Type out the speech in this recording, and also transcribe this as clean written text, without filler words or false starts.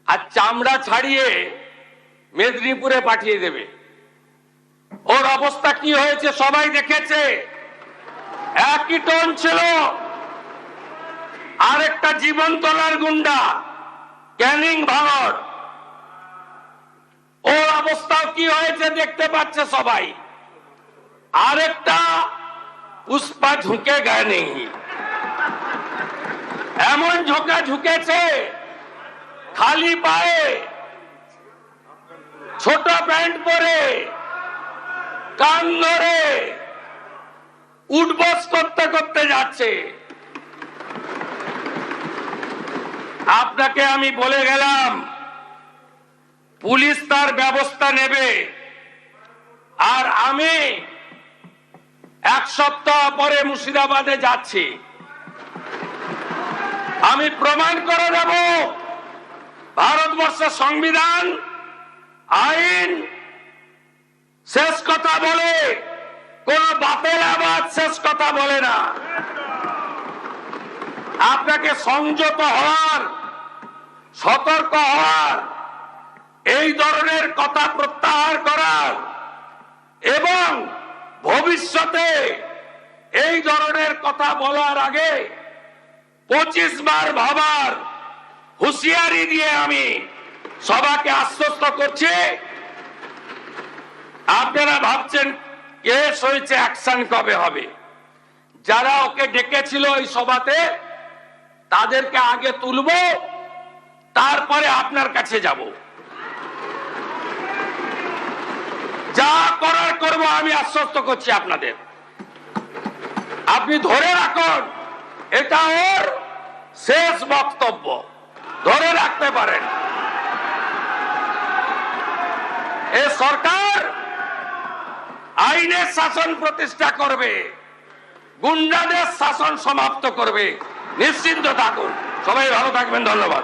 আর চামড়া ছাড়িয়ে মেদিনীপুরে পাঠিয়ে দেবে। ওর অবস্থা কি হয়েছে সবাই দেখেছে। একই টন ছিল। আরেকটা জীবনতলার গুন্ডা ক্যানিং ভাঙড়, ওর অবস্থাও কি হয়েছে দেখতে পাচ্ছে সবাই। আরেকটা পুষ্পা ঝুঁকে গায়নি, এমন ঝোঁকা ঝুঁকেছে খালি পায়ে, ছোট প্যান্ট পরে, কান ধরে উঠবস করতে করতে যাচ্ছে। আপনাকে আমি বলে গেলাম পুলিশ তার ব্যবস্থা নেবে। আর আমি এক সপ্তাহ পরে মুর্শিদাবাদে যাচ্ছি। আমি প্রমাণ করে দেব ভারতবর্ষের সংবিধান আইন শেষ কথা বলে, কোন বাতেল আবাদ শেষ কথা বলে না। আপনাকে সংযত হওয়ার, সতর্ক হওয়ার, এই ধরনের কথা প্রত্যাহার করার এবং ভবিষ্যতে এই ধরনের কথা বলার আগে 25 বার ভাবার হুঁশিয়ারি দিয়ে আমি সবাইকে আশ্বস্ত করছি। আপনারা ভাবছেন কেস হয়েছে, অ্যাকশন কবে হবে? যারা ওকে ডেকেছিল এই সভাতে তাদেরকে আগে তুলব, তারপরে আপনার কাছে যাব। যা করার করব আমি আশ্বস্ত করছি আপনাদের। আপনি ধরে রাখুন, এটা ওর শেষ বক্তব্য, ধরে রাখতে পারেন। এ সরকার আইনের শাসন প্রতিষ্ঠা করবে, গুন্ডাদের শাসন সমাপ্ত করবে। নিশ্চিন্ত থাকুন। সবাই ভালো থাকবেন। ধন্যবাদ।